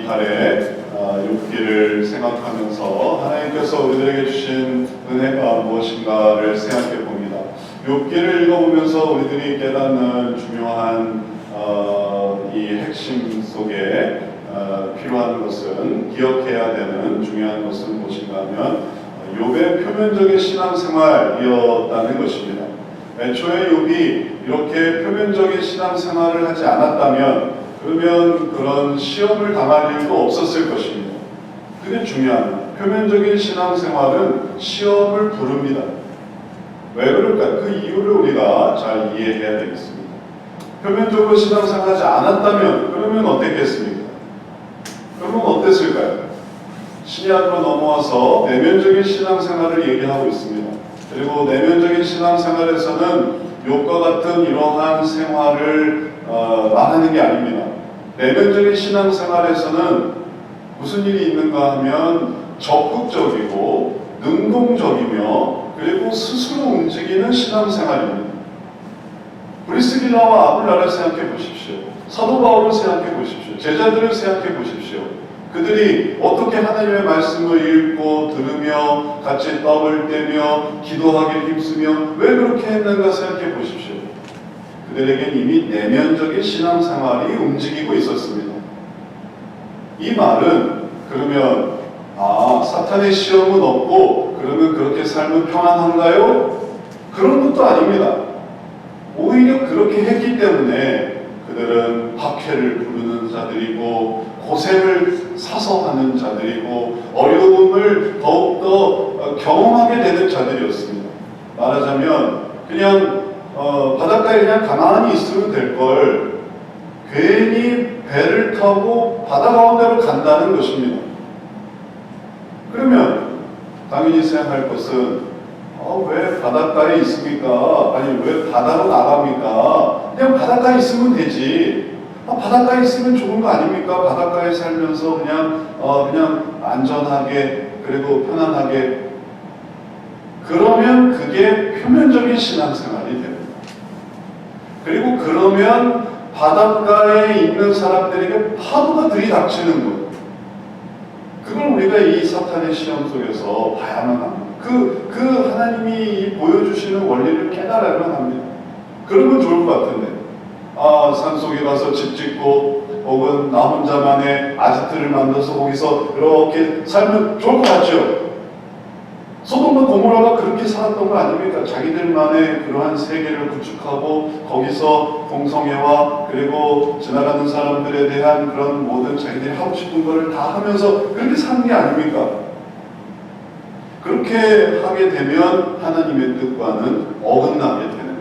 달에 욥기를 생각하면서 하나님께서 우리들에게 주신 은혜가 무엇인가를 생각해 봅니다. 욥기를 읽어보면서 우리들이 깨닫는 중요한 이 핵심 속에 필요한 것은, 기억해야 되는 중요한 것은 무엇인가 하면 욥의 표면적인 신앙생활이었다는 것입니다. 애초에 욥이 이렇게 표면적인 신앙생활을 하지 않았다면 그러면 그런 시험을 당할 일도 없었을 것입니다. 그게 중요합니다. 표면적인 신앙생활은 시험을 부릅니다. 왜 그럴까요? 그 이유를 우리가 잘 이해해야 되겠습니다. 표면적으로 신앙생활하지 않았다면 그러면 어땠겠습니까? 그러면 어땠을까요? 신약으로 넘어와서 내면적인 신앙생활을 얘기하고 있습니다. 그리고 내면적인 신앙생활에서는 욥과 같은 이러한 생활을 말하는 게 아닙니다. 내면적인 신앙생활에서는 무슨 일이 있는가 하면 적극적이고 능동적이며 그리고 스스로 움직이는 신앙생활입니다. 브리스길라와 아굴라를 생각해 보십시오. 사도 바울을 생각해 보십시오. 제자들을 생각해 보십시오. 그들이 어떻게 하나님의 말씀을 읽고 들으며 같이 떡을 떼며 기도하기를 힘쓰며 왜 그렇게 했는가 생각해 보십시오. 그들에겐 이미 내면적인 신앙생활이 움직이고 있었습니다. 이 말은 그러면 사탄의 시험은 없고 그러면 그렇게 살면 평안한가요? 그런 것도 아닙니다. 오히려 그렇게 했기 때문에 그들은 박해를 부르는 자들이고 고생을 사서 하는 자들이고 어려움을 더욱더 경험하게 되는 자들이었습니다. 말하자면 그냥 바닷가에 그냥 가만히 있으면 될 걸 괜히 배를 타고 바다 가운데로 간다는 것입니다. 그러면 당연히 생각할 것은 왜 바닷가에 있습니까? 아니 왜 바다로 나갑니까? 그냥 바닷가에 있으면 되지. 바닷가에 있으면 좋은 거 아닙니까? 바닷가에 살면서 그냥 안전하게 그리고 편안하게. 그러면 그게 표면적인 신앙생활이 됩니다. 그리고 그러면 바닷가에 있는 사람들에게 파도가 들이닥치는 거예요. 그걸 우리가 이 사탄의 시험 속에서 봐야만 합니다. 그 하나님이 보여주시는 원리를 깨달아야만 합니다. 그러면 좋을 것 같은데 산속에 가서 집 짓고 혹은 나 혼자만의 아지트를 만들어서 거기서 이렇게 살면 좋을 것 같죠? 소돔과 고모라가 그렇게 살았던 거 아닙니까? 자기들만의 그러한 세계를 구축하고 거기서 공성애와 그리고 지나가는 사람들에 대한 그런 모든 자기들이 하고 싶은 거를 다 하면서 그렇게 사는 게 아닙니까? 그렇게 하게 되면 하나님의 뜻과는 어긋나게 되는 거예요.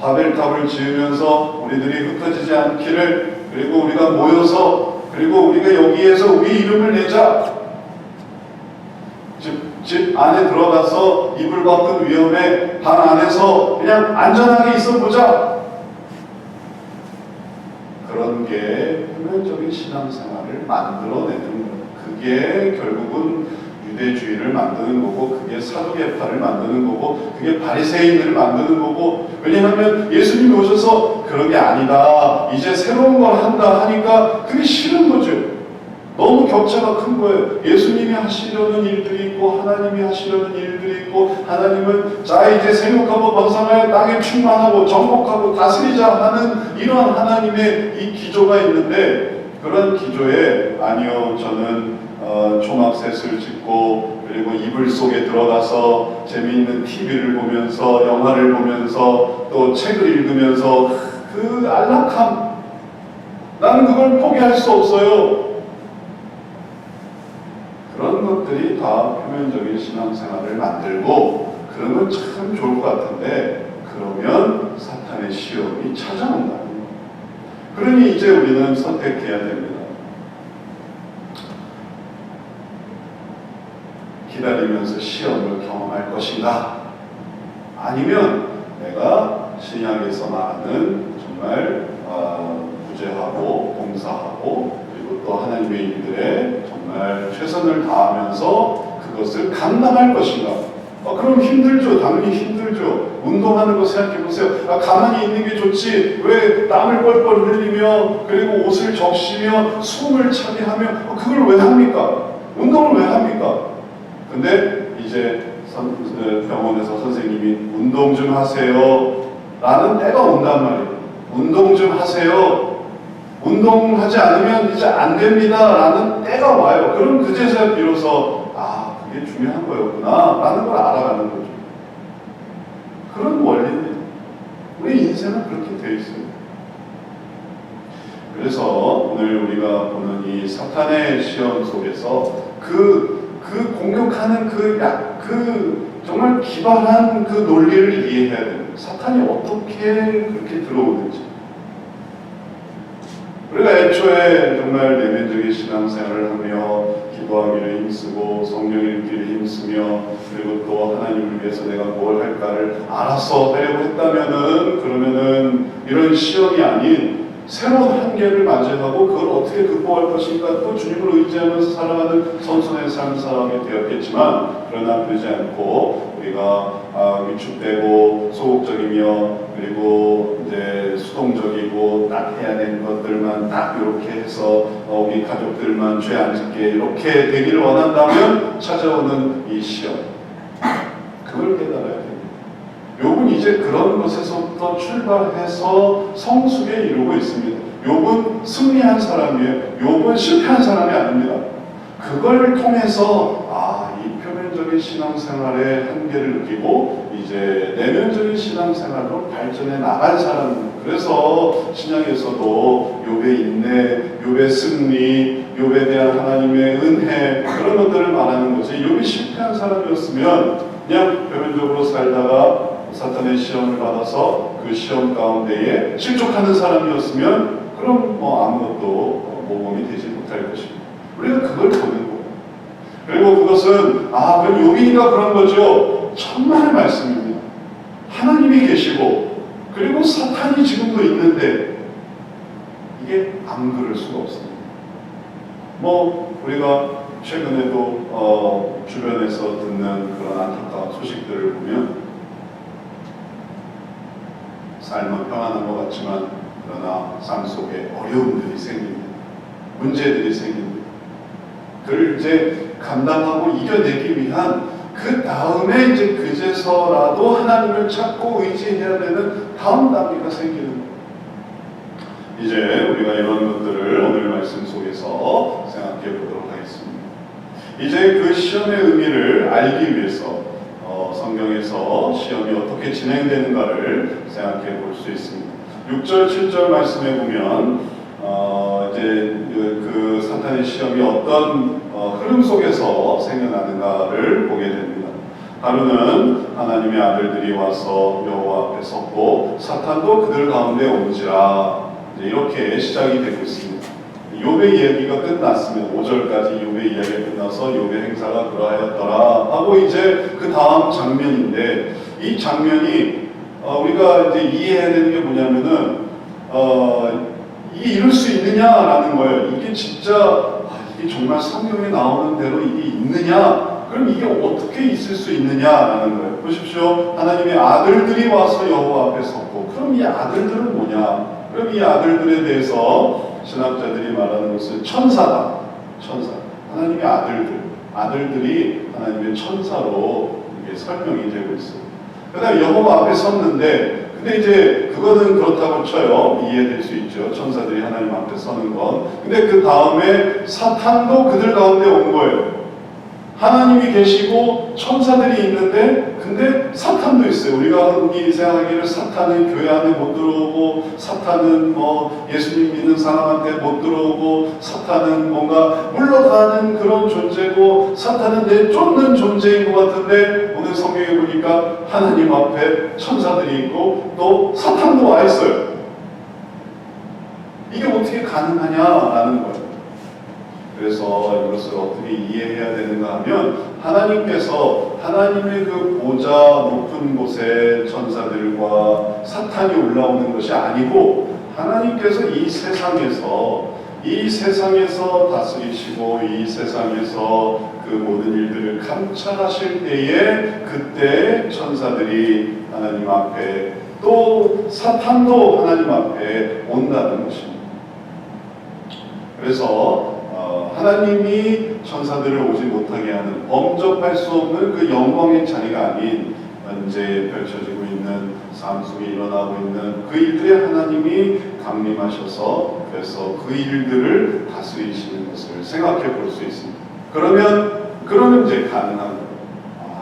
바벨탑을 지으면서 우리들이 흩어지지 않기를, 그리고 우리가 모여서, 그리고 우리가 여기에서 우리 이름을 내자. 집 안에 들어가서 이불 밖은 위험해, 방 안에서 그냥 안전하게 있어보자. 그런 게 표면적인 신앙생활을 만들어내는 거예요. 그게 결국은 유대주의를 만드는 거고, 그게 사두개파를 만드는 거고, 그게 바리새인들을 만드는 거고. 왜냐하면 예수님이 오셔서 그런 게 아니다, 이제 새로운 걸 한다 하니까 그게 싫은 거죠. 너무 격차가 큰 거예요. 예수님이 하시려는 일들이 있고 하나님이 하시려는 일들이 있고, 하나님은 자 이제 생육하고 번성하여 땅에 충만하고 정복하고 다스리자 하는 이러한 하나님의 이 기조가 있는데, 그런 기조에 아니요, 저는 초막셋을 짓고 그리고 이불 속에 들어가서 재미있는 TV를 보면서 영화를 보면서 또 책을 읽으면서 그 안락함, 나는 그걸 포기할 수 없어요. 그런 것들이 다 표면적인 신앙생활을 만들고, 그러면 참 좋을 것 같은데 그러면 사탄의 시험이 찾아온다. 그러니 이제 우리는 선택해야 됩니다. 기다리면서 시험을 경험할 것인가? 아니면 내가 신약에서 말하는 정말 구제하고 봉사하고 그리고 또 하나님의 일들에 정말 최선을 다하면서 그것을 감당할 것인가? 그럼 힘들죠. 당연히 힘들죠. 그죠? 운동하는 거 생각해보세요. 가만히 있는 게 좋지 왜 땀을 뻘뻘 흘리며 그리고 옷을 적시며 숨을 차게 하며 그걸 왜 합니까? 운동을 왜 합니까? 근데 이제 병원에서 선생님이 운동 좀 하세요 라는 때가 온단 말이에요. 운동 좀 하세요. 운동하지 않으면 이제 안 됩니다 라는 때가 와요. 그럼 그제서야 비로소 그게 중요한 거였구나 라는 걸 알아가는 거죠. 그런 원리입니다. 우리 인생은 그렇게 되어 있습니다. 그래서 오늘 우리가 보는 이 사탄의 시험 속에서 그 공격하는 정말 기발한 그 논리를 이해해야 됩니다. 사탄이 어떻게 그렇게 들어오는지. 우리가 애초에 정말 내면적인 신앙생활을 하며 기도하기를 힘쓰고 성경 읽기를 힘쓰며 그리고 또 하나님을 위해서 내가 뭘 할까를 알아서 하려고 했다면은 그러면은 이런 시험이 아닌 새로운 한계를 맞이하고 그걸 어떻게 극복할 것인가 또 주님을 의지하면서 살아가는 선선의 삶을 살아가게 되었겠지만 그러나 그러지 않고 우리가 위축되고 소극적이며 그리고 이제 수동적이고 딱 해야 되는 것들만 딱 이렇게 해서 우리 가족들만 죄 안 짓게 이렇게 되기를 원한다면 찾아오는 이 시험 그걸 깨달아야 됩니다. 욥은 이제 그런 것에서부터 출발해서 성숙에 이루고 있습니다. 욥은 승리한 사람이에요. 욥은 실패한 사람이 아닙니다. 그걸 통해서 이 표면적인 신앙생활의 한계를 느끼고 이제 내면적인 신앙생활로 발전해 나간 사람입니다. 그래서 신약에서도 욥의 인내, 욥의 승리, 욥에 대한 하나님의 은혜 그런 것들을 말하는 거지. 욥이 실패한 사람이었으면 그냥 표면적으로 살다가 사탄의 시험을 받아서 그 시험 가운데에 실족하는 사람이었으면 그럼 아무것도 모범이 되지 못할 것입니다. 우리가 그걸 보는 거예요. 그리고 그것은 그건 욥이니까 그런 거죠. 천만의 말씀입니다. 하나님이 계시고 그리고 사탄이 지금도 있는데 이게 안 그럴 수가 없습니다. 우리가 최근에도 주변에서 듣는 그런 안타까운 소식들을 보면 삶은 평안한 것 같지만 그러나 삶 속에 어려움들이 생깁니다. 문제들이 생깁니다. 그걸 이제 감당하고 이겨내기 위한 그 다음에 이제 그제서라도 하나님을 찾고 의지해야 되는 다음 단계가 생기는 거예요. 이제 우리가 이런 것들을 오늘 말씀 속에서 생각해 보도록 하겠습니다. 이제 그 시험의 의미를 알기 위해서 성경에서 시험이 어떻게 진행되는가를 생각해 볼 수 있습니다. 6절, 7절 말씀에 보면 이제 그 사탄의 시험이 어떤 흐름 속에서 생겨나는가를 보게 됩니다. 하루는 하나님의 아들들이 와서 여호와 앞에 섰고 사탄도 그들 가운데 온지라 이렇게 시작이 되고 있습니다. 욥의 이야기가 끝났습니다. 5절까지 욥의 이야기가 끝나서 욥의 행사가 그러하였더라 하고 이제 그 다음 장면인데 이 장면이 우리가 이제 이해해야 되는 게 뭐냐면은 이게 이룰 수 있느냐라는 거예요. 이게 진짜 이게 정말 성경에 나오는 대로 이게 있느냐? 그럼 이게 어떻게 있을 수 있느냐라는 거예요. 보십시오. 하나님의 아들들이 와서 여호와 앞에 섰고 그럼 이 아들들은 뭐냐? 그럼 이 아들들에 대해서 신학자들이 말하는 것은 천사다. 천사. 하나님의 아들들이 하나님의 천사로 이게 설명이 되고 있어요. 그 다음에 여호와 앞에 섰는데 근데 이제 그거는 그렇다고 쳐요. 이해될 수 있죠. 천사들이 하나님 앞에 서는 건. 근데 그 다음에 사탄도 그들 가운데 온 거예요. 하나님이 계시고 천사들이 있는데 근데 사탄도 있어요. 우리가 흔히 생각하기를 사탄은 교회 안에 못 들어오고 사탄은 예수님 믿는 사람한테 못 들어오고 사탄은 뭔가 물러가는 그런 존재고 사탄은 내쫓는 존재인 것 같은데 오늘 성경에 보니까 하나님 앞에 천사들이 있고 또 사탄도 와 있어요. 이게 어떻게 가능하냐라는 거예요. 그래서 이것을 어떻게 이해해야 되는가 하면 하나님께서 하나님의 그 보좌 높은 곳에 천사들과 사탄이 올라오는 것이 아니고 하나님께서 이 세상에서 다스리시고 이 세상에서 그 모든 일들을 감찰하실 때에 그때 천사들이 하나님 앞에, 또 사탄도 하나님 앞에 온다는 것입니다. 그래서 하나님이 천사들을 오지 못하게 하는, 범접할 수 없는 그 영광의 자리가 아닌 현재 펼쳐지고 있는 삶 속에 일어나고 있는 그 일들에 하나님이 강림하셔서, 그래서 그 일들을 다스리시는 것을 생각해 볼 수 있습니다. 그러면 이제 가능한 거예요.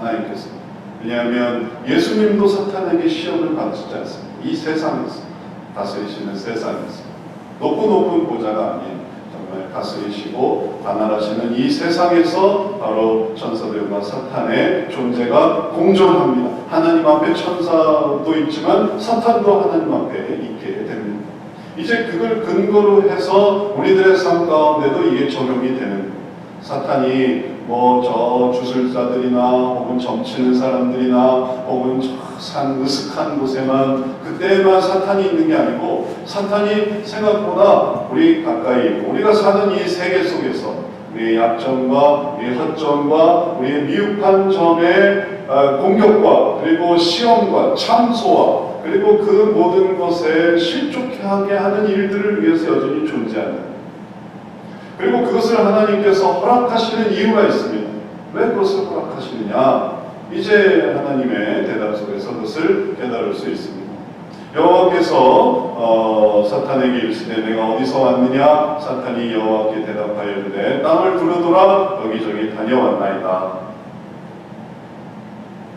하나님께서. 왜냐하면 예수님도 사탄에게 시험을 받으시지 않습니다. 이 세상에서, 다스리시는 세상에서 높은 보좌가 아닌 정말 다스리시고 관할하시는 이 세상에서 바로 천사들과 사탄의 존재가 공존합니다. 하나님 앞에 천사도 있지만 사탄도 하나님 앞에 있게 됩니다. 이제 그걸 근거로 해서 우리들의 삶 가운데도 이게 적용이 되는 거예요. 사탄이 저 주술자들이나 혹은 점치는 사람들이나 혹은 저 산 으슥한 곳에만 그때만 사탄이 있는 게 아니고, 사탄이 생각보다 우리 가까이 있고, 우리가 사는 이 세계 속에서 우리의 약점과 우리의 허점과 우리의 미흡한 점의 공격과, 그리고 시험과 참소와, 그리고 그 모든 것에 실족하게 하는 일들을 위해서 여전히 존재한다. 그리고 그것을 하나님께서 허락하시는 이유가 있습니다. 왜 그것을 허락하시느냐? 이제 하나님의 대답 속에서 그것을 깨달을 수 있습니다. 여호와께서 사탄에게 이르시되 내가 어디서 왔느냐? 사탄이 여호와께 대답하여 이르되 땅을 두루돌아 여기저기 다녀왔나이다.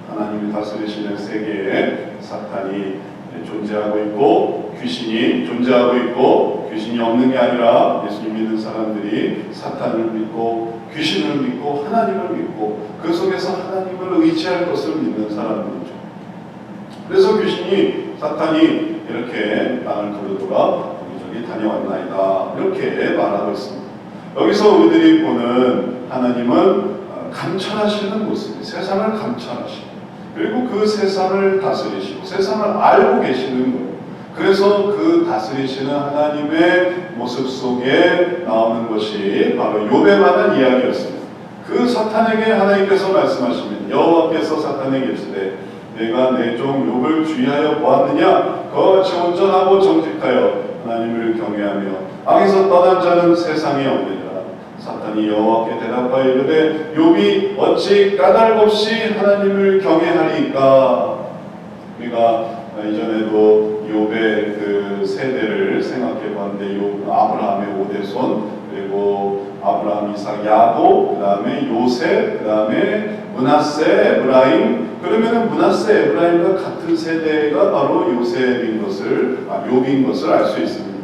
하나님이 다스리시는 세계에 사탄이 존재하고 있고, 귀신이 존재하고 있고, 귀신이 없는 게 아니라 예수님 믿는 사람들이 사탄을 믿고 귀신을 믿고 하나님을 믿고 그 속에서 하나님을 의지할 것을 믿는 사람들이죠. 그래서 귀신이, 사탄이 이렇게 땅을 두루돌아 여기저기 다녀왔나이다 이렇게 말하고 있습니다. 여기서 우리들이 보는 하나님은 감찰하시는 모습이, 세상을 감찰하시고, 그리고 그 세상을 다스리시고 세상을 알고 계시는 거예요. 그래서 그 다스리시는 하나님의 모습 속에 나오는 것이 바로 욥에 관한 이야기였습니다. 그 사탄에게 하나님께서 말씀하십니다. 여호와께서 사탄에게 이르시되 내가 내 종 욥을 주의하여 보았느냐? 그와 같이 온전하고 정직하여 하나님을 경외하며 악에서 떠난 자는 세상에 없느니라. 사탄이 여호와께 대답하여 이르되 욥이 어찌 까닭 없이 하나님을 경외하리까? 우리가 이전에도 욥의 그 세대를 생각해 봤는데, 욥 아브라함의 5대손, 그리고 아브라함, 이삭, 야곱, 그 다음에 요셉, 그 다음에 므낫세, 에브라임. 그러면은 므낫세, 에브라임과 같은 세대가 바로 요셉인 것을, 욥인 것을 알 수 있습니다.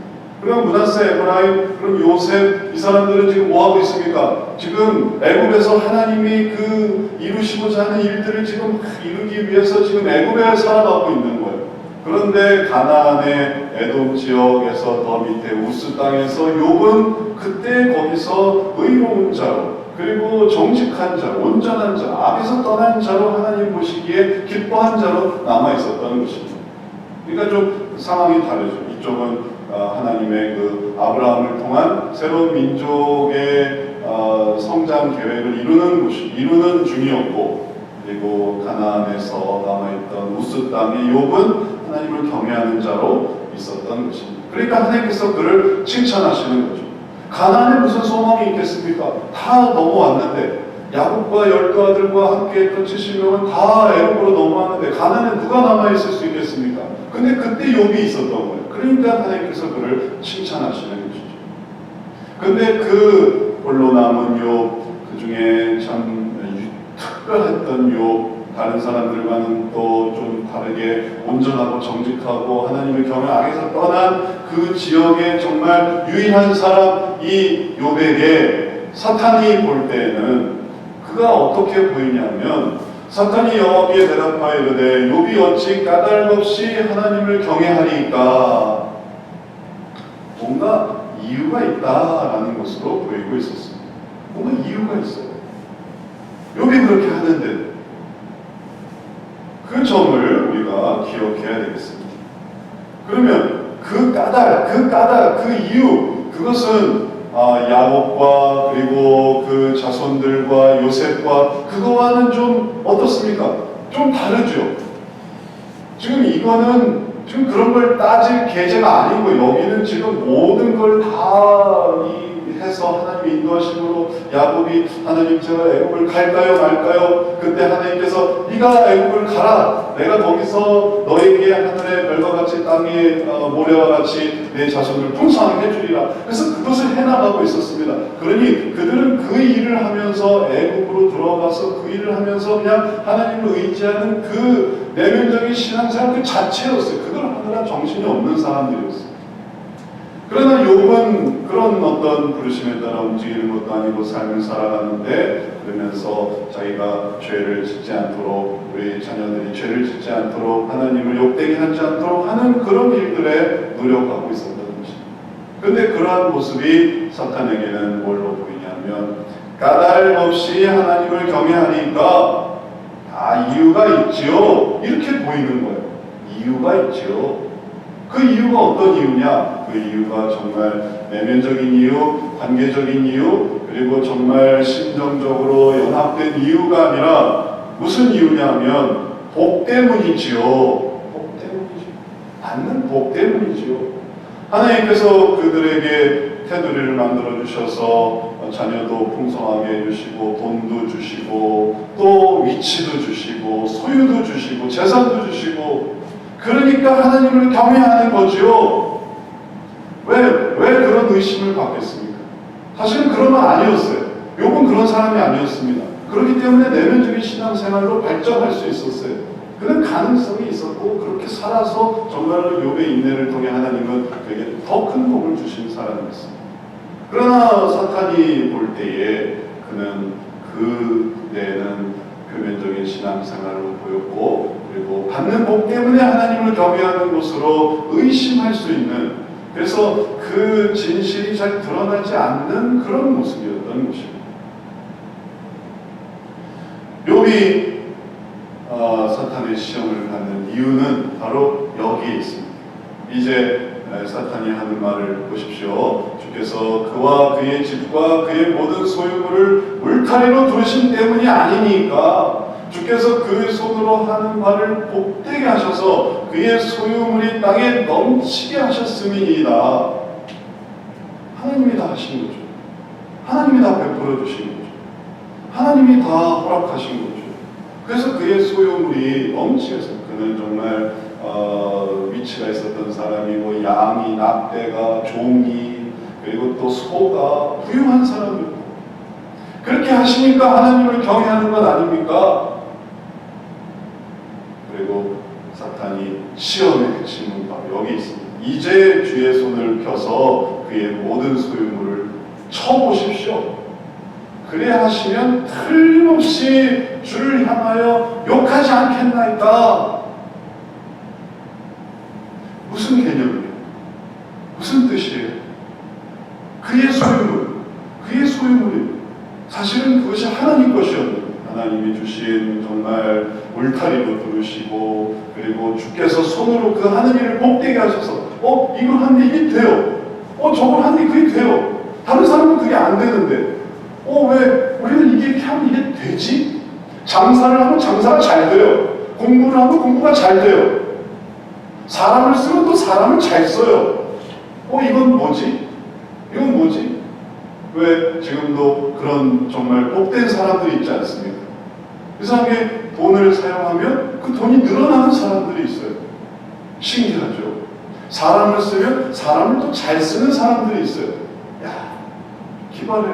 그럼 므낫세, 에브라임, 그럼 요셉, 이 사람들은 지금 뭐 하고 있습니까? 지금 애굽에서 하나님이 그 이루시고자 하는 일들을 지금 이루기 위해서 지금 애굽에 살아가고 있는 거예요. 그런데 가나안의 에돔 지역에서 더 밑에 우스 땅에서 욥은 그때 거기서 의로운 자로, 그리고 정직한 자로, 온전한 자로, 악에서 떠난 자로, 하나님 보시기에 기뻐한 자로 남아 있었다는 것입니다. 그러니까 좀 상황이 다르죠. 이쪽은 하나님의 그 아브라함을 통한 새로운 민족의 성장 계획을 이루는 중이었고, 그리고 가나안에서 남아있던 우스 땅의 욥은 하나님을 경외하는 자로 있었던 것입니다. 그러니까 하나님께서 그를 칭찬하시는 거죠. 가나안에 무슨 소망이 있겠습니까? 다 넘어왔는데, 야곱과 12 아들과 함께 했던 70명은 다 애굽으로 넘어왔는데 가나안에 누가 남아있을 수 있겠습니까? 근데 그때 욥이 있었던 거예요. 그러니까 하나님께서 그를 칭찬하시는 것이죠. 근데 그 홀로 남은 욥, 그 중에 참 특별했던 욥, 다른 사람들과는 또 좀 다르게 온전하고 정직하고 하나님의 경외 악에서 떠난 그 지역의 정말 유일한 사람, 이 욥에게 사탄이 볼 때에는 그가 어떻게 보이냐면, 사탄이 여호와께 대답하여 이르되 욥이 어찌 까닭 없이 하나님을 경외하리까? 뭔가 이유가 있다라는 것으로 보이고 있었습니다. 뭔가 이유가 있어요. 욥이 그렇게 하는데 그 점을 우리가 기억해야 되겠습니다. 그러면 그 까닭, 그 이유, 그것은 야곱과 그리고 그 자손들과 요셉과 그거와는 좀 어떻습니까? 좀 다르죠. 지금 이거는 지금 그런 걸 따질 계제가 아니고 여기는 지금 모든 걸 다 해서 하나님의 인도하심으로 야곱이 하나님 제가 애굽을 갈까요 말까요? 그때 하나님께서 네가 애굽을 가라. 내가 거기서 너에게 하늘의 별과 같이 땅의 모래와 같이 내 자손을 풍성하게 해주리라. 그래서 그것을 해나가고 있었습니다. 그러니 그들은 그 일을 하면서 애굽으로 들어가서 그 일을 하면서 그냥 하나님을 의지하는 그 내면적인 신앙생활 그 자체였어요. 그걸 하느라 정신이 없는 사람들이었어요. 그러나 욥은 그런 어떤 부르심에 따라 움직이는 것도 아니고 삶을 살아가는데 그러면서 자기가 죄를 짓지 않도록 우리 자녀들이 죄를 짓지 않도록 하나님을 욕되게 하지 않도록 하는 그런 일들에 노력하고 있었던 것입니다. 그런데 그러한 모습이 사탄에게는 뭘로 보이냐면 까닭 없이 하나님을 경외하니까 다 이유가 있지요. 이렇게 보이는 거예요. 이유가 있지요. 그 이유가 어떤 이유냐? 그 이유가 정말 내면적인 이유, 관계적인 이유, 그리고 정말 심정적으로 연합된 이유가 아니라 무슨 이유냐면 복 때문이지요. 복 때문이죠. 받는 복 때문이지요. 하나님께서 그들에게 테두리를 만들어 주셔서 자녀도 풍성하게 해주시고 돈도 주시고 또 위치도 주시고 소유도 주시고 재산도 주시고 그러니까 하나님을 경외하는 거죠. 왜 그런 의심을 갖겠습니까? 사실은 그런 건 아니었어요. 욥은 그런 사람이 아니었습니다. 그렇기 때문에 내면적인 신앙생활로 발전할 수 있었어요. 그런 가능성이 있었고 그렇게 살아서 정말로 욥의 인내를 통해 하나님은 그에게 더 큰 복을 주신 사람이었습니다. 그러나 사탄이 볼 때에 그는 그때는 표면적인 신앙생활로 보였고 그리고 받는 복 때문에 하나님을 경외하는 것으로 의심할 수 있는 그래서 그 진실이 잘 드러나지 않는 그런 모습이었던 것입니다. 욥이 사탄의 시험을 받는 이유는 바로 여기에 있습니다. 이제 사탄이 하는 말을 보십시오. 주께서 그와 그의 집과 그의 모든 소유물을 울타리로 두신 때문이 아니니까 주께서 그 손으로 하는 바를 복되게 하셔서 그의 소유물이 땅에 넘치게 하셨음이니이다. 하나님이 다 하신 거죠. 하나님이 다 베풀어 주신 거죠. 하나님이 다 허락하신 거죠. 그래서 그의 소유물이 넘치게 해서 그는 정말 위치가 있었던 사람이고 양이, 낙대가, 종이 그리고 또 소가 부유한 사람이고 그렇게 하시니까 하나님을 경외하는 것 아닙니까? 그리고 사탄이 시험의 핵심은 바로 여기 있습니다. 이제 주의 손을 펴서 그의 모든 소유물을 쳐보십시오. 그래야 하시면 틀림없이 주를 향하여 욕하지 않겠나이까? 무슨 개념이에요? 무슨 뜻이에요? 그의 소유물, 그의 소유물이 사실은 그것이 하나님 것이었는데 하나님이 주신 정말 울타리로 두르시고 그리고 주께서 손으로 그 하는 일을 복되게 하셔서 이걸 하는데 이게 돼요. 저걸 하는데 그게 돼요. 다른 사람은 그게 안 되는데 왜 우리는 이게 하면 이게 되지? 장사를 하면 장사가 잘 돼요. 공부를 하면 공부가 잘 돼요. 사람을 쓰면 또 사람을 잘 써요. 이건 뭐지? 이건 뭐지? 왜 지금도 그런 정말 복된 사람들이 있지 않습니까? 이상하게 돈을 사용하면 그 돈이 늘어나는 사람들이 있어요. 신기하죠? 사람을 쓰면 사람을 또 잘 쓰는 사람들이 있어요. 야, 기발해.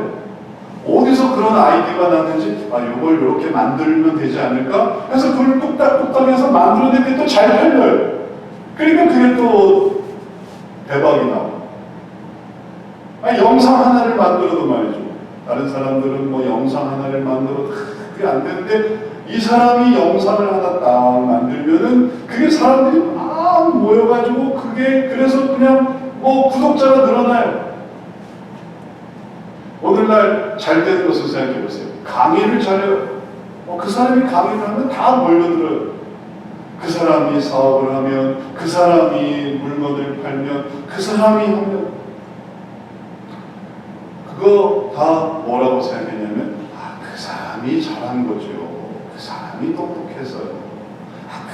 어디서 그런 아이디어가 났는지 이걸 이렇게 만들면 되지 않을까? 해서 그걸 뚝딱뚝딱 해서 만들어내면 또 잘 팔려요. 그러니까 그게 또 대박이 나와요. 영상 하나를 만들어도 말이죠. 다른 사람들은 영상 하나를 만들어도 그게 안 되는데 이 사람이 영상을 하나 딱 만들면은 그게 사람들이 막 모여가지고 그게 그래서 그냥 구독자가 늘어나요. 오늘날 잘 되는 것을 생각해 보세요. 강의를 잘해요. 그 사람이 강의를 하면 다 몰려들어요. 그 사람이 사업을 하면, 그 사람이 물건을 팔면, 그 사람이 하면, 그거 다 뭐라고 생각했냐면, 그 사람이 잘한 거죠. 그 사람이 똑똑해서요.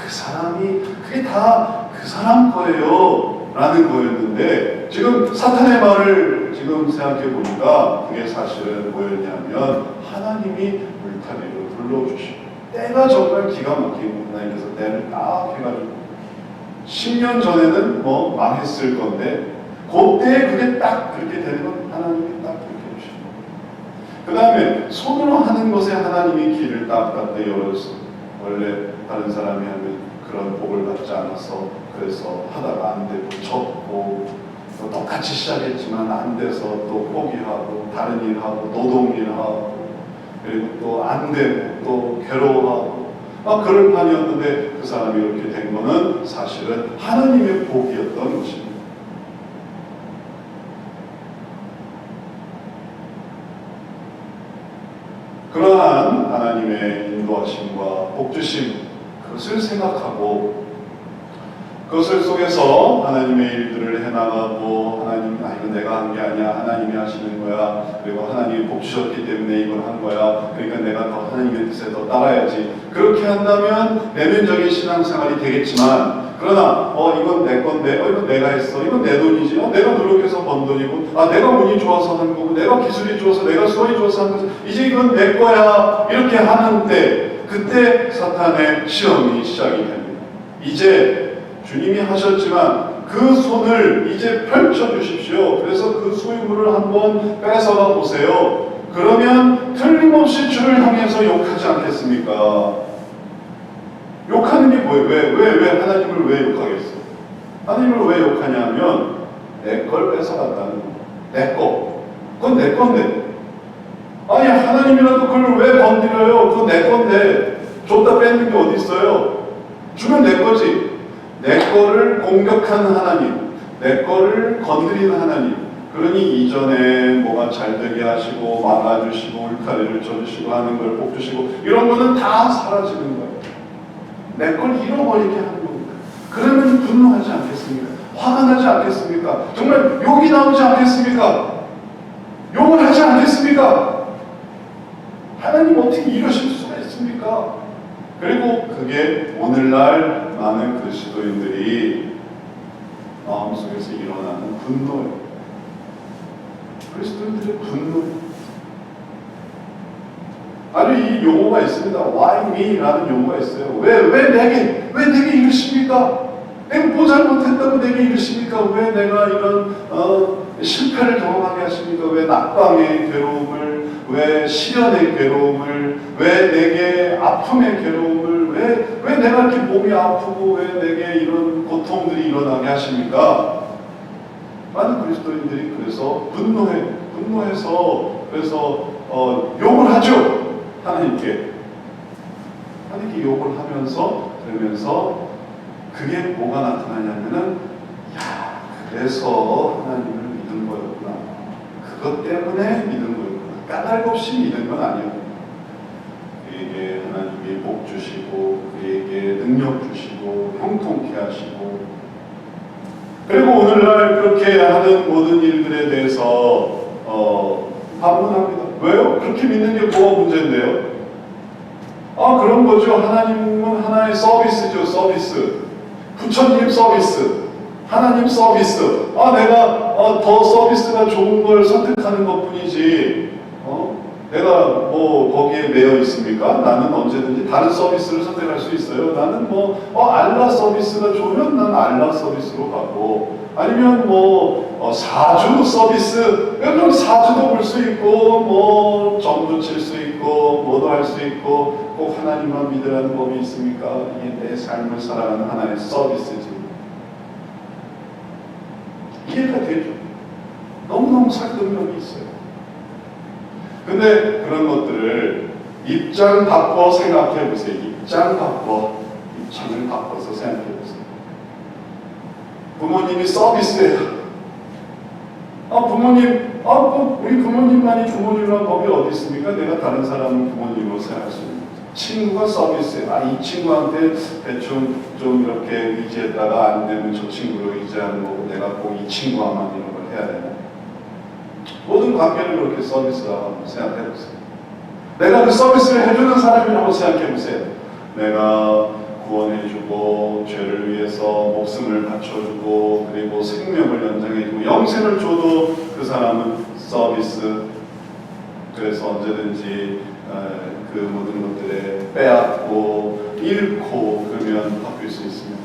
그 사람이 그게 다 그 사람 거예요 라는 거였는데, 지금 사탄의 말을 지금 생각해 보니까 그게 사실은 뭐였냐면 하나님이 울타리로 불러주시고, 때가 정말 기가 막히고 하나님께서 때를 딱 해가지고 10년 전에는 뭐 망했을 건데 그때 그게 딱 그렇게 되는 건 하나님이 딱 그렇게 해주시고, 그 다음에 손으로 하는 것에 하나님이 길을 딱 열어줬어. 원래 다른 사람이 하면 그런 복을 받지 않아서 그래서 하다가 안 되고 접고 또 똑같이 시작했지만 안 돼서 또 포기하고 다른 일하고 노동일하고 그리고 또 안 되고 또 괴로워하고 막 그럴 판이었는데, 그 사람이 이렇게 된 거는 사실은 하나님의 복이었던 것입니다. 그러한 하나님의 인도하심과 복주심, 그것을 생각하고 그것을 속에서 하나님의 일들을 해나가고, 하나님, 이건 내가 한 게 아니야, 하나님이 하시는 거야, 그리고 하나님이 복 주셨기 때문에 이걸 한 거야, 그러니까 내가 더 하나님의 뜻에 더 따라야지, 그렇게 한다면 내면적인 신앙생활이 되겠지만, 그러나 이건 내 건데, 이건 내가 했어, 이건 내 돈이지, 내가 노력해서 번 돈이고, 내가 운이 좋아서 한 거고, 내가 기술이 좋아서, 내가 수원이 좋아서 한 거지, 이제 이건 내 거야, 이렇게 하는 때, 그때 사탄의 시험이 시작이 됩니다. 이제 주님이 하셨지만 그 손을 이제 펼쳐주십시오. 그래서 그 소유물을 한번 뺏어가 보세요. 그러면 틀림없이 주를 향해서 욕하지 않겠습니까? 욕하는 게 뭐예요? 왜 하나님을 왜 욕하겠어요? 하나님을 왜 욕하냐면 내 걸 뺏어갔다는 거예요. 내 거. 그건 내 건데. 아니, 하나님이라도 그걸 왜 건드려요? 그건 내 건데. 줬다 뺏는 게 어디 있어요? 주면 내 거지. 내 거를 공격하는 하나님, 내 거를 건드리는 하나님. 그러니 이전에 뭐가 잘 되게 하시고 막아주시고 울타리를 쳐주시고 하는 걸 복주시고 이런 거는 다 사라지는 거예요. 내 걸 잃어버리게 하는 겁니다. 그러면 분노하지 않겠습니까? 화가 나지 않겠습니까? 정말 욕이 나오지 않겠습니까? 욕을 하지 않겠습니까? 하나님 어떻게 이러실 수가 있습니까? 그리고 그게 오늘날 많은 그리스도인들이 마음속에서 일어나는 분노예요. 그리스도인들의 분노. 아주 이 용어가 있습니다. Why me? 라는 용어가 있어요. 왜 내게 이러십니까? 내가 뭐 잘못했다고 내게 이러십니까? 왜 내가 이런 실패를 경험하게 하십니까? 왜 낙방의 괴로움을, 왜 시련의 괴로움을, 왜 내게 아픔의 괴로움을, 왜 내가 이렇게 몸이 아프고 왜 내게 이런 고통들이 일어나게 하십니까? 많은 그리스도인들이 그래서 분노해서 그래서 욕을 하죠. 하나님께 욕을 하면서 그러면서 그게 뭐가 나타나냐면은, 야, 그래서 하나님을 믿은 거였구나. 그것 때문에 믿은 거였구나. 까닭 없이 믿은 건 아니었구나. 그에게 하나님이 복 주시고 그에게 능력 주시고 형통케 하시고, 그리고 오늘날 그렇게 하는 모든 일들에 대해서 반문합니다. 왜요? 그렇게 믿는 게 뭐가 문제인데요? 그런 거죠. 하나님은 하나의 서비스죠. 서비스. 부처님 서비스. 하나님 서비스. 내가 더 서비스가 좋은 걸 선택하는 것 뿐이지, 내가 뭐 거기에 매여 있습니까? 나는 언제든지 다른 서비스를 선택할 수 있어요. 나는 알라 서비스가 좋으면 난 알라 서비스로 가고, 아니면 사주 서비스, 그럼 사주도 볼 수 있고, 점도 칠 수 있고, 뭐도 할 수 있고, 꼭 하나님만 믿으라는 법이 있습니까? 이게 내 삶을 살아가는 하나의 서비스지. 이해가 되죠? 너무너무 설득력이 있어요. 근데 그런 것들을 입장 바꿔 생각해 보세요. 입장을 바꿔서 생각해 보세요. 부모님이 서비스예요. 우리 부모님만이 부모님이란 법이 어디 있습니까? 내가 다른 사람을 부모님으로 생각할 수 있는 거죠. 친구가 서비스예요. 이 친구한테 대충 좀 이렇게 의지했다가 안 되면 저 친구로 의지하는 거고, 내가 꼭 이 친구와만 이런 걸 해야 되나? 모든 관계를 그렇게 서비스라고 생각해 보세요. 내가 그 서비스를 해주는 사람이라고 생각해 보세요. 내가 구원해주고 죄를 위해서 목숨을 바쳐주고 그리고 생명을 연장해주고 영생을 줘도 그 사람은 서비스, 그래서 언제든지 그 모든 것들에 빼앗고 잃고 그러면 바뀔 수 있습니다.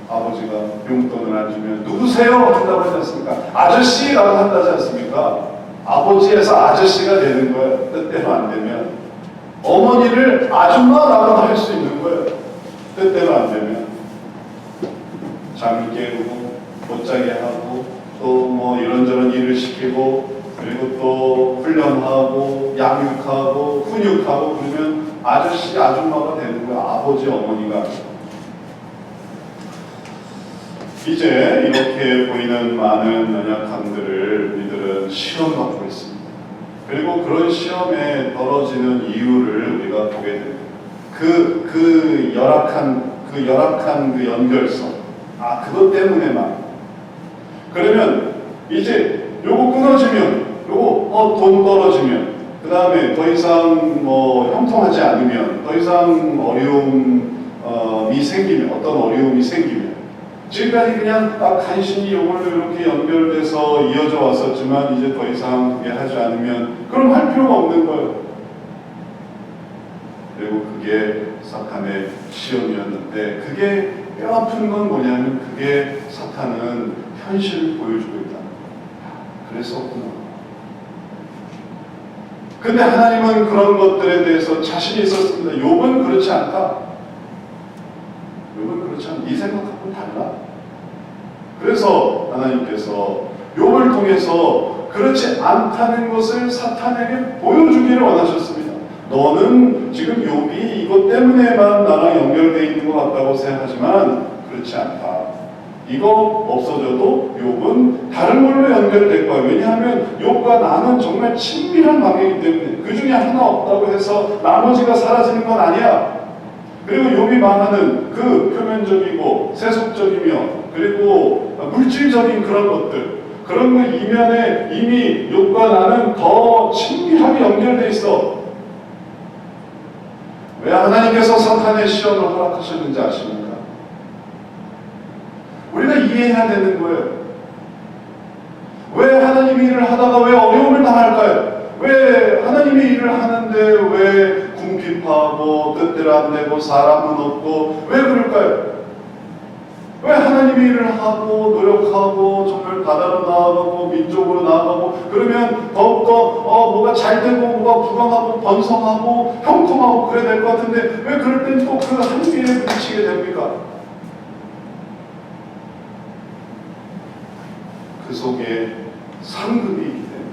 아버지가 용돈을 안 주면 누구세요? 한다고 하지 않습니까? 아저씨라고 한다지 않습니까? 아버지에서 아저씨가 되는 거예요. 뜻대로 안 되면. 어머니를 아줌마라고도 할 수 있는 거예요. 뜻대로 안 되면. 잠을 깨우고 못 자게 하고 또 뭐 이런저런 일을 시키고 그리고 또 훈련하고 양육하고 훈육하고 그러면 아저씨 아줌마가 되는 거예요. 아버지 어머니가. 이제 이렇게 보이는 많은 연약함들을 우리들은 시험받고 있습니다. 그리고 그런 시험에 떨어지는 이유를 우리가 보게 됩니다. 그 열악한 그 연결성, 그것 때문에만. 그러면 이제 요거 끊어지면, 요거 돈 떨어지면, 그 다음에 더 이상 뭐 형통하지 않으면, 더 이상 어려움이 생기면, 어떤 어려움이 생기면. 지금까지 그냥 간신히 요걸로 이렇게 연결돼서 이어져 왔었지만 이제 더 이상 그게 하지 않으면 그럼 할 필요가 없는 거예요. 그리고 그게 사탄의 시험이었는데 그게 뼈아픈 건 뭐냐면 그게 사탄은 현실을 보여주고 있다. 그랬었구나. 근데 하나님은 그런 것들에 대해서 자신이 있었습니다. 욥은 그렇지 않다. 욥은 그렇지 않다. 네 생각하고는 달라. 그래서 하나님께서 욥을 통해서 그렇지 않다는 것을 사탄에게 보여주기를 원하셨습니다. 너는 지금 욥이 이것 때문에만 나랑 연결되어 있는 것 같다고 생각하지만 그렇지 않다. 이거 없어져도 욥은 다른 걸로 연결될 거야. 왜냐하면 욥과 나는 정말 친밀한 관계이기 때문에 그 중에 하나 없다고 해서 나머지가 사라지는 건 아니야. 그리고 욥이 망하는 그 표면적이고 세속적이며 그리고 물질적인 그런 것들, 그런 그 이면에 이미 욥과 나는 더 친밀하게 연결돼 있어. 왜 하나님께서 사탄의 시험을 허락하셨는지 아십니까? 우리가 이해해야 되는 거예요. 왜 하나님이 일을 하다가 왜 어려움을 당할까요? 왜 하나님이 일을 하는데 왜 궁핍하고 뜻대로 안 되고 사람은 없고 왜 그럴까요? 왜 하나님이 일을 하고 노력하고 정말 바다로 나아가고 민족으로 나아가고 그러면 더욱더 뭐가 잘 되고 뭐가 부강하고 번성하고 형통하고 그래야 될 것 같은데 왜 그럴 땐 꼭 그 한계에 부딪히게 됩니까? 그 속에 상급이 있기 때문에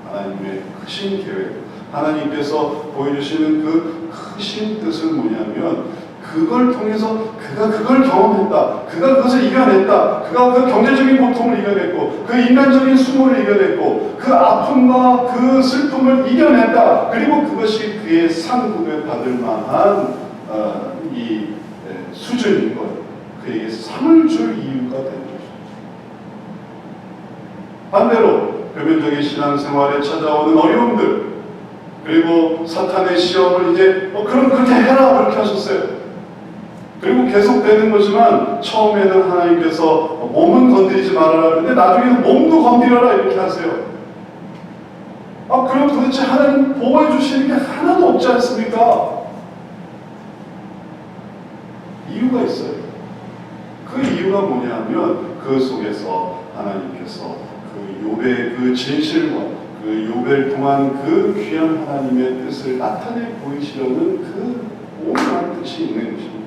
하나님의 크신 계획, 하나님께서 보여주시는 그 크신 뜻은 뭐냐면 그걸 통해서 그가 그걸 경험했다. 그가 그것을 이겨냈다. 그가 그 경제적인 고통을 이겨냈고 그 인간적인 수모를 이겨냈고 그 아픔과 그 슬픔을 이겨냈다. 그리고 그것이 그의 상급에 받을 만한 이 수준인 거예요. 그에게 상을 줄 이유가 되는 거죠. 반대로 표면적인 신앙생활에 찾아오는 어려움들 그리고 사탄의 시험을 이제 그럼 그렇게 해라 그렇게 하셨어요. 그리고 계속되는 거지만 처음에는 하나님께서 몸은 건드리지 말아라 그런데 나중에는 몸도 건드려라 이렇게 하세요. 그럼 도대체 하나님 보호해 주시는 게 하나도 없지 않습니까? 이유가 있어요. 그 이유가 뭐냐면 그 속에서 하나님께서 그 욥의 그 진실과 그 욥을 통한 그 귀한 하나님의 뜻을 나타내 보이시려는 그 오묘한 뜻이 있는 것입니다.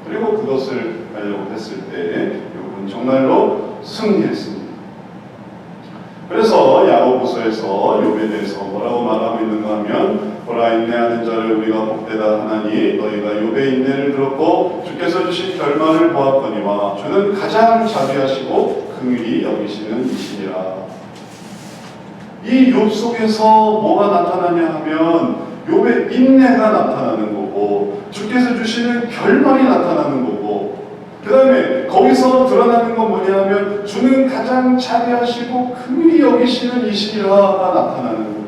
그리고 그것을 하려고 했을 때 욥은 정말로 승리했습니다. 그래서 야고보서에서 욥에 대해서 뭐라고 말하고 있는가 하면 보라 인내하는 자를 우리가 복되다 하나니 너희가 욥의 인내를 들었고 주께서 주신 결말을 보았거니와 주는 가장 자비하시고 긍휼히 여기시는 이시니라. 이 욥 속에서 뭐가 나타나냐 하면 욥의 인내가 나타나는 거고 주께서 주시는 결말이 나타나는 거고 그 다음에 거기서 드러나는 건 뭐냐면 주는 가장 자비하시고 긍휼히 여기시는 이시니라가 나타나는 거예요.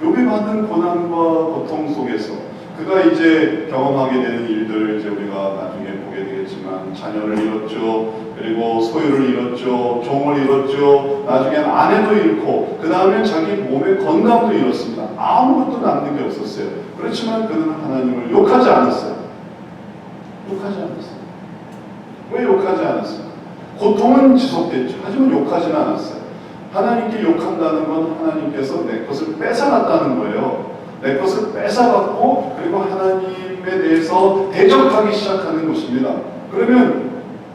욥이 받은 고난과 고통 속에서 그가 이제 경험하게 되는 일들을 이제 우리가 나중에 보게 되겠지만, 자녀를 잃었죠. 그리고 소유를 잃었죠. 종을 잃었죠. 나중엔 아내도 잃고, 그 다음에 자기 몸의 건강도 잃었습니다. 아무것도 남는 게 없었어요. 그렇지만 그는 하나님을 욕하지 않았어요. 욕하지 않았어요. 왜 욕하지 않았어요? 고통은 지속됐죠. 하지만 욕하지는 않았어요. 하나님께 욕한다는 건 하나님께서 내 것을 뺏어갔다는 거예요. 내 것을 뺏어갔고, 그리고 하나님에 대해서 대적하기 시작하는 것입니다. 그러면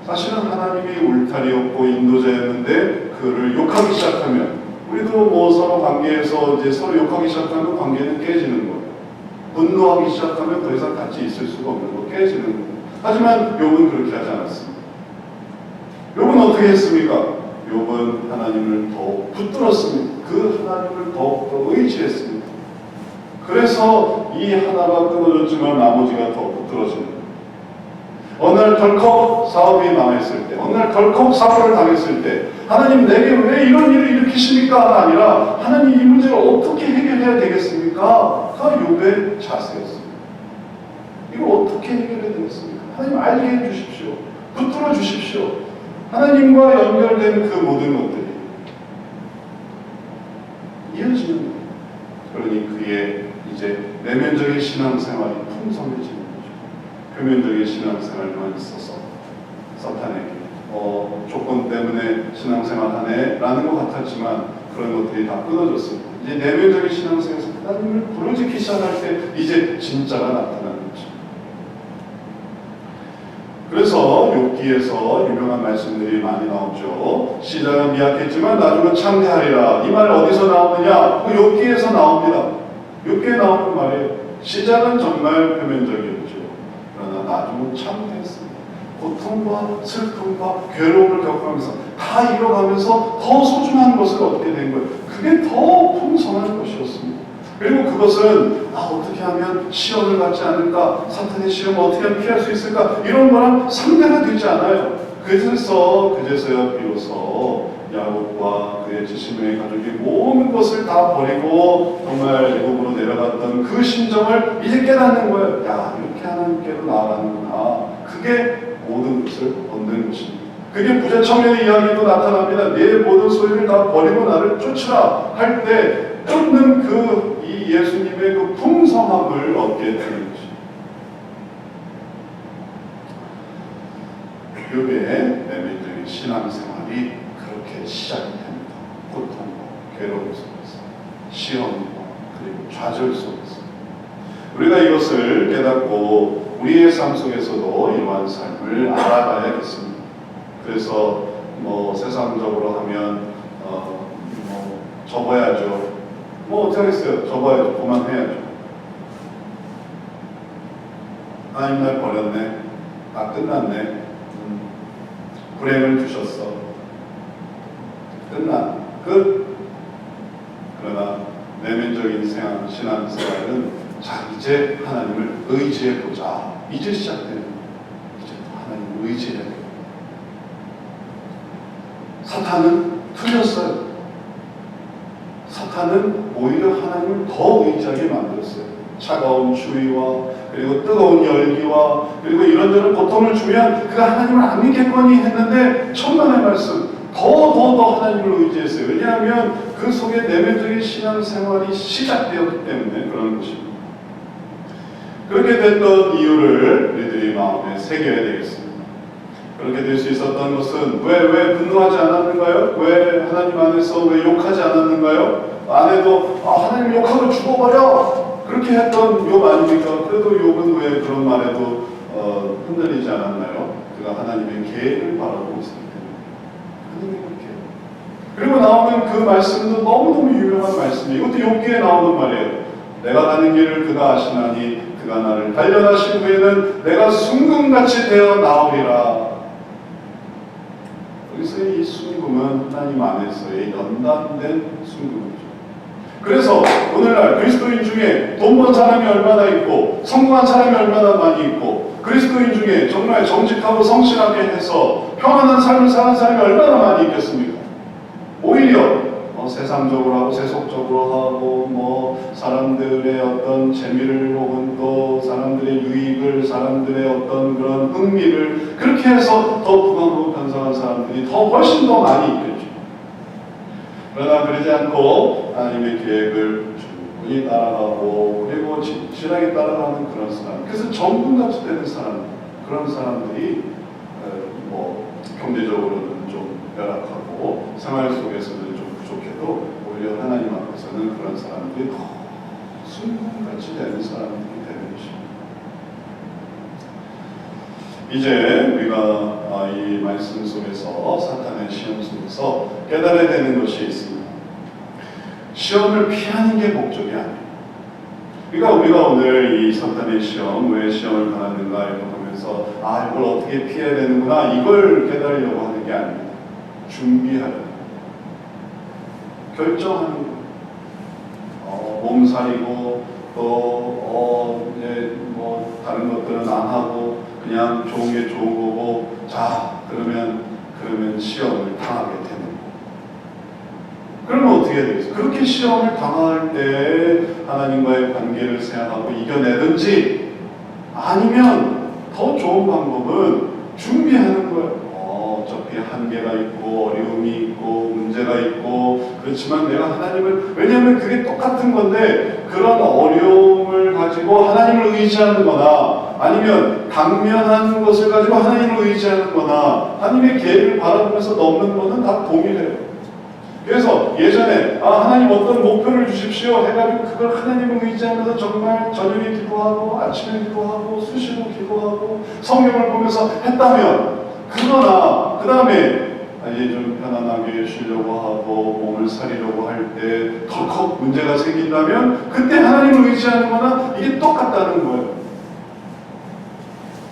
사실은 하나님이 울타리였고 인도자였는데 그를 욕하기 시작하면, 우리도 뭐 서로 관계에서 이제 서로 욕하기 시작하면 관계는 깨지는 거예요. 분노하기 시작하면 더 이상 같이 있을 수가 없는 거, 깨지는 거예요. 하지만 욥은 그렇게 하지 않았습니다. 욥은 어떻게 했습니까? 욥은 하나님을 더욱 붙들었습니다. 그 하나님을 더욱더 의지했습니다. 그래서 이 하나가 끊어졌지만 나머지가 더 붙들어집니다. 어느 날 덜컥 사업이 망했을 때, 어느 날 덜컥 사고를 당했을 때, 하나님 내게 왜 이런 일을 일으키십니까? 아니라 하나님 이 문제를 어떻게 해결해야 되겠습니까? 가 욥의 자세였습니다. 이걸 어떻게 해결해야 되겠습니까? 하나님 알게 해주십시오. 붙들어 주십시오. 하나님과 연결된 그 모든 것들이 이어지는 거예요. 그러니 그의 이제 내면적인 신앙생활이 풍성해지는 거죠. 표면적인 신앙생활만 있어서 사탄에게 조건 때문에 신앙생활하네 라는 것 같았지만 그런 것들이 다 끊어졌습니다. 이제 내면적인 신앙생활에서 하나님을 부르짖기 시작할 때 이제 진짜가 나타나는 거죠. 그래서 욥기에서 유명한 말씀들이 많이 나오죠. 시작은 미약했지만 나중은 창대하리라. 이 말 어디서 나오느냐? 그 욥기에서 나옵니다. 욥기에 나오는 말이에요. 시작은 정말 표면적이었죠. 그러나 나중은 창대했습니다. 고통과 슬픔과 괴로움을 겪으면서 다 잃어가면서 더 소중한 것을 얻게 된 거예요. 그게 더 풍성한 것이었습니다. 그리고 그것은 어떻게 하면 시험을 받지 않을까? 사탄의 시험을 어떻게 하면 피할 수 있을까? 이런 거랑 상대가 되지 않아요. 그제서야 비로소 야곱과 그의 70명의 가족이 모든 것을 다 버리고 정말 애굽으로 내려갔던 그 심정을 이제 깨닫는 거예요. 야, 이렇게 하나님께로 나아가는구나. 그게 모든 것을 얻는 것입니다. 그게 부자 청년의 이야기도 나타납니다. 내 모든 소유를 다 버리고 나를 쫓으라 할 때 쫓는 이 예수님의 그 풍성함을 얻게 되는 것입니다. 욥의 내면적인 신앙생활이 그렇게 시작이 됩니다. 고통과 괴로움 속에서, 시험과 그리고 좌절 속에서. 우리가 이것을 깨닫고 우리의 삶 속에서도 이러한 삶을 알아가야겠습니다. 그래서 세상적으로 하면 접어야죠. 어떻게 하겠어요? 접어야죠. 그만해야죠. 하나님 날 버렸네. 끝났네. 불행을 주셨어. 끝. 그러나 내면적인 신앙생활은 이제 하나님을 의지해보자. 이제 시작되는 거예요. 이제 하나님을 의지해야 돼요. 사탄은 틀렸어요. 사탄은 오히려 하나님을 더 의지하게 만들었어요. 차가운 추위와 그리고 뜨거운 열기와 그리고 이런저런 고통을 주면 그가 하나님을 안 믿겠거니 했는데 천만의 말씀 더 하나님을 의지했어요. 왜냐하면 그 속에 내면적인 신앙생활이 시작되었기 때문에 그런 것입니다. 그렇게 됐던 이유를 우리들이 마음에 새겨야 되겠습니다. 그렇게 될 수 있었던 것은 왜 분노하지 않았는가요? 왜 하나님 안에서 왜 욕하지 않았는가요? 아내도 하나님 욕하고 죽어버려! 그렇게 했던 욥 아닙니까? 그래도 욥은 왜 그런 말에도 흔들리지 않았나요? 그가 하나님의 계획을 바라보고 있었기 때문에 하나님의 계획. 그리고 나오는 그 말씀도 너무너무 유명한 말씀이에요. 이것도 욥기에 나오는 말이에요. 내가 가는 길을 그가 아시나니 그가 나를 단련하신 후에는 내가 순금같이 되어 나오리라. 여기서의 이 순금은 하나님 안에서의 연단된 순금이죠. 그래서 오늘날 그리스도인 중에 돈 번 사람이 얼마나 있고 성공한 사람이 얼마나 많이 있고 그리스도인 중에 정말 정직하고 성실하게 해서 평안한 삶을 사는 사람이 얼마나 많이 있겠습니까? 오히려 세상적으로 하고 세속적으로 하고 사람들의 어떤 재미를 혹은 또 사람들의 유익을 사람들의 어떤 그런 흥미를 그렇게 해서 더 부강하고 편성한 사람들이 훨씬 더 많이 있겠죠. 그러나 그러지 않고 하나님의 계획을 충분히 따라가고 그리고 진실하게 따라가는 그런 사람, 그래서 정금같이 되는 사람, 그런 사람들이 경제적으로는 좀 열악하고 생활 속에서는 좀 부족해도 오히려 하나님 앞에서는 그런 사람들이 더 순금같이 되는 사람들이 되는 것입니다. 이제 우리가 이 말씀 속에서 사탄의 시험 속에서 깨달아야 되는 것이 있습니다. 시험을 피하는 게 목적이 아니에요. 그러니까 우리가 오늘 이 사탄의 시험, 왜 시험을 받았는가 이거 보면서 이걸 어떻게 피해야 되는구나 이걸 깨달으려고 하는 게 아닙니다. 준비하려고 결정하는 거예요. 몸살이고 또 이제 다른 것들은 안 하고 그냥 좋은 게 좋은 거고 그러면 시험을 당하게 되는 거예요. 그러면 어떻게 해야 되겠어요? 그렇게 시험을 당할 때 하나님과의 관계를 생각하고 이겨내든지 아니면 더 좋은 방법은 준비하는 거예요. 어차피 한계가 있고 어려움이 있고 문제가 있고 그렇지만 내가 하나님을, 왜냐하면 그게 똑같은 건데 그런 어려움을 가지고 하나님을 의지하는 거나 아니면 당면한 것을 가지고 하나님을 의지하는 거나 하나님의 계획을 바라보면서 넘는 거는 다 동일해요. 그래서 예전에 하나님 어떤 목표를 주십시오 해가지고 그걸 하나님을 의지하면서 정말 저녁에 기도하고 아침에 기도하고 수시로 기도하고 성경을 보면서 했다면, 그러나 그 다음에 이제 좀 편안하게 쉬려고 하고 몸을 사리려고 할 때 덜컥 문제가 생긴다면 그때 하나님을 의지하는 거나 이게 똑같다는 거예요.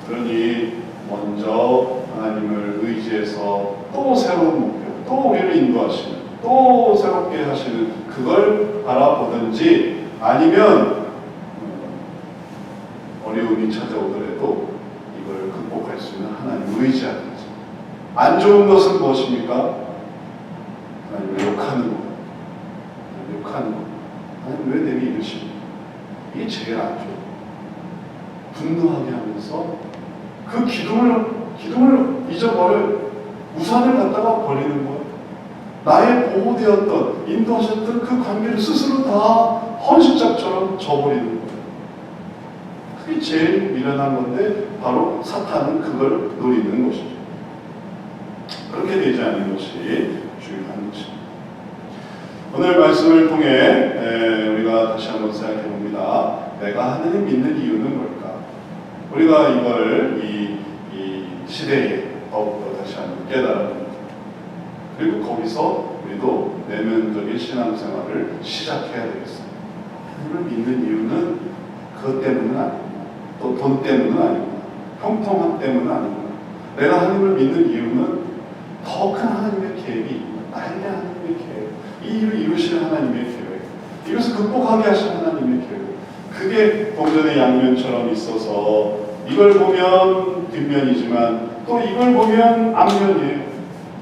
그러니 먼저 하나님을 의지해서 또 새로운 목표, 또 우리를 인도하시는, 또 새롭게 하시는 그걸 바라보든지 아니면 어려움이 찾아오더라도 이걸 극복할 수 있는 하나님을 의지하든지. 안 좋은 것은 무엇입니까? 하나님을 욕하는 것. 욕하는 것. 하나님 왜 내게 이러십니까? 이게 제일 안 좋아요. 분노하게 하면서 그 기둥을 잊어버려 우산을 갖다가 버리는 거예요. 나의 보호되었던, 인도하셨던 그 관계를 스스로 다 헌신짝처럼 저버리는 거예요. 그게 제일 미련한 건데 바로 사탄은 그걸 노리는 것이죠. 그렇게 되지 않는 것이 중요한 것입니다. 오늘 말씀을 통해 우리가 다시 한번 생각해 봅니다. 내가 하나님 믿는 이유는 뭘까? 우리가 이걸 이 시대에 더욱더 다시 한번 깨달아봅니다. 그리고 거기서 우리도 내면적인 신앙생활을 시작해야 되겠습니다. 하나님을 믿는 이유는 그것 때문은 아니구나. 또 돈 때문은 아니구나. 형통함 때문은 아니구나. 내가 하나님을 믿는 이유는 더 큰 하나님의 계획이 있구나. 나에게 하나님의 계획. 이 일을 이루시는 하나님의 계획. 이것을 극복하게 하신 하나님의 계획. 그게 동전의 양면처럼 있어서 이걸 보면 뒷면이지만 또 이걸 보면 앞면이에요.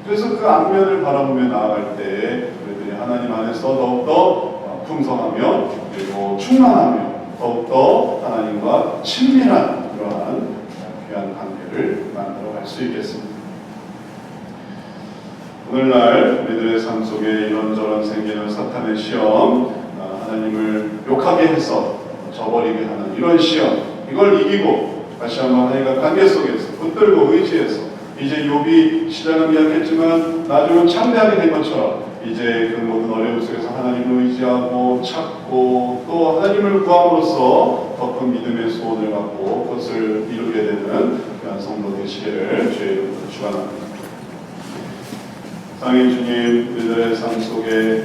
그래서 그 앞면을 바라보며 나아갈 때 우리들이 하나님 안에서 더욱더 풍성하며 그리고 충만하며 더욱더 하나님과 친밀한 그러한 귀한 관계를 만들어 갈 수 있겠습니다. 오늘날 우리들의 삶 속에 이런저런 생기는 사탄의 시험, 하나님을 욕하게 해서 저버리게 하는 이런 시험, 이걸 이기고 다시 한번 하나님과 관계 속에서 붙들고 의지해서 이제 욥이 시작은 미약했지만 나중은 창대하게 된 것처럼 이제 그 모든 어려움 속에서 하나님을 의지하고 찾고 또 하나님을 구함으로써 더 큰 믿음의 소원을 갖고 그것을 이루게 되는 그런 성도 되시기를 주의 이름으로 축원합니다. 상인 주님, 우리들의 삶 속에